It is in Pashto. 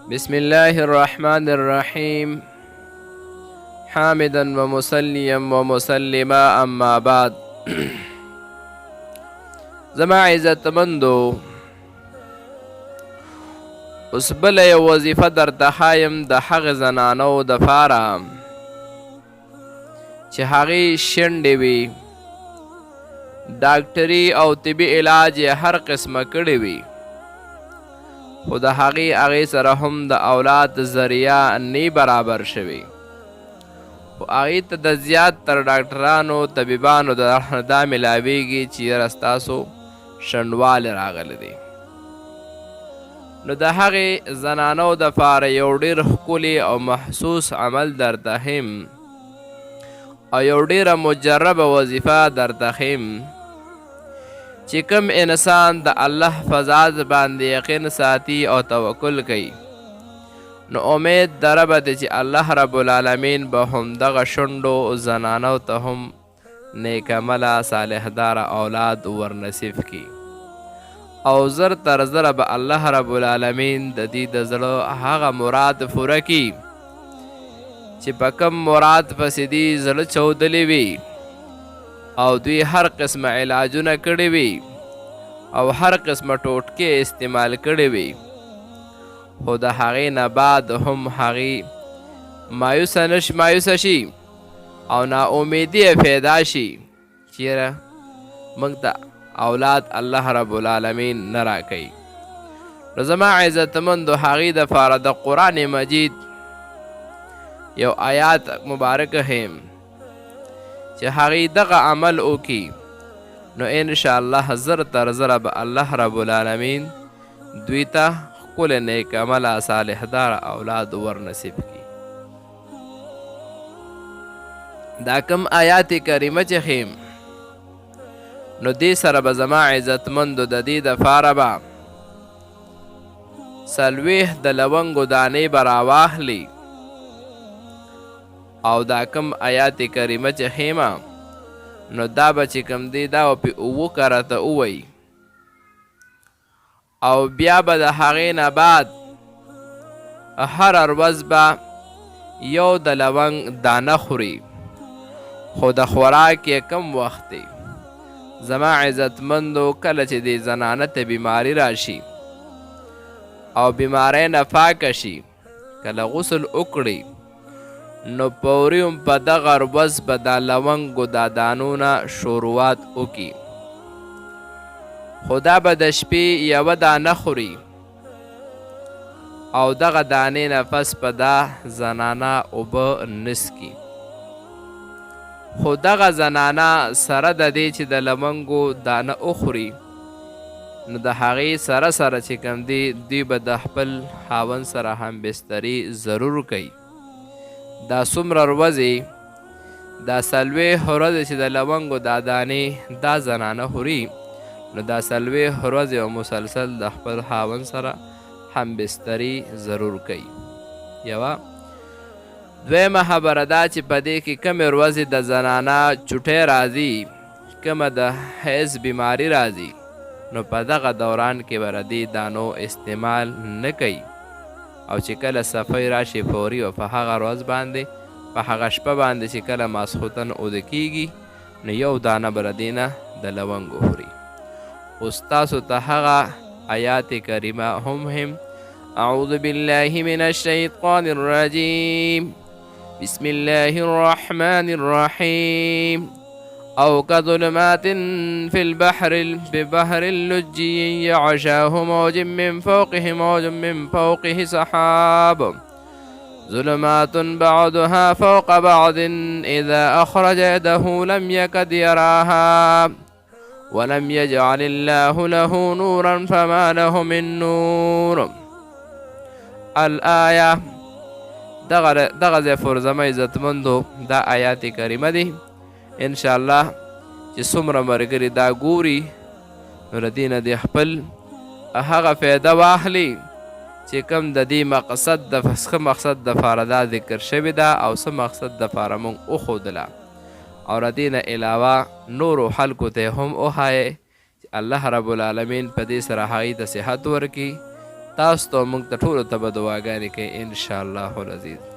بسم الله الرحمن الرحيم حامدا ومصليا ومسلما اما بعد. زما عزت مندو اوس بله یو وظیفه درته ښایم د هغې زنانو دپاره چې هغې شنډې وي، ډاکټري او طبي علاج یې هر قسمه کړی وي، خو د هغې سره هم د اولاد ذریعه نه برابر شوي، خو هغې ته د زیات تر ډاکټرانو طبیبانو دا ملاویږي چې یاره ستاسو شنډوالی راغلی دی. نو د هغې زنانو دپاره یو ډېر ښکلی او محسوس عمل درته ښیم او یو ډېره مجربه وظیفه درته ښیم چې کوم انسان د الله په ذات باندې یقین ساتي او توکل کوي، نو امید د ربه دی چې الله رب العالمین به همدغه شونډو زنانو ته هم نیکعمله صالحداره اولاد ورنصیب کړي او زر تر زره به الله رب العالمین د دې د زړه هغه مراد پوره کړي چې په کوم مراد پسې دې زړه چودلی وي او دوی هر قسمه علاجونه کړي وي او هر قسمه ټوټکې استعمال کړي وي، خو د هغې نه بعد هم هغې مایوسه شي او ناامیدي یې پیدا شي چې یاره موږ ته اولاد الله رب العالمین نه راکوي. نو زما عزتمندو هغې دپاره د قرآن مجید یو آیات مبارکه ښیم چې هغې دغه عمل وکړي، نو انشاءالله زر تر زره به الله رب العالمین دوی ته ښکلی نیکعمله صالحداره اولاد ورنصیب کړي. دا کم آیات کریمه چې ښیم نو دې سره به زما عزتمندو د دې دپاره به 40 د لونګو دانې به راواخلي او دا کم آیات کریمه چې ښیمه نو دا به چې کم دی دا به پې 7 کرته ووایي او بیا به د هغې نه بعد هره ورځ به یو د لونګ دانه خوري، خو د خوراک یې کم وخت دی. زما عزتمندو کله چې دې زنانه ته بیماری راشي او بیماری نه پاکه شي، کله غسل وکړي نو پورې هم په دغه ورځ به دا لونګو دا دانو نه شوروات وکړي، خو دا به د شپې یوه دانه خوري او دغه دانې نه پس په دا زنانه اوبه نسکي، خو دغه زنانه سره د دې چې د لونګو دانه وخوري نو د هغې سره سره چې کوم دی دوی به د خپل خاوند سره هم بستري ضرور کوي. دا څومره ورځې دا 40 ورځې چې د لونګو دا دانې دا زنانه خوري نو دا 40 ورځې او مسلسل د خپل خاوند سره هم بستري ضرور کوي. یوه دویمه خبره دا چې په دې کې کمې ورځې د زنانه چوټۍ راځي، کومه د حیض بیماری راځي، نو په دغه دوران کې به د دې دانو استعمال نه کوي او چې کله صفی راشي فوري او په هغه ورځ باندې په هغه شپه باندې چې کله ماسخوتن اوده کیږي نو یو دانه به د دې نه د لونګو خوري. اوس تاسو ته هغه آیات کریمه هم ښیم. اعوذ بالله من الشیطان الرجیم بسم الله الرحمن الرحیم او كظلمات في ببحر اللجي يعشاه موج من فوقه سحاب ظلمات بعضها فوق بعض إذا أخرج يده لم يكد يراها ولم يجعل الله له نورا فما له من نور. الآیه دغه ځای پورې زما عزتمندو دا آیات کریمه دی. انشاءالله چې څومره ملګري دا ګوري نو د دې نه د خپل هغه فایده واخلي چې کوم د دې مقصد دپاره دا ذکر شوې ده او څه مقصد دپاره موږ وښودله او د دې نه علاوه نورو خلکو ته هم وښایئ چې الله رب العالمین په دې سره هغوی ته صحت ورکړي تاسو ته موږ ته ټولو ته به دعاګانې کوي انشاءالله العزیز.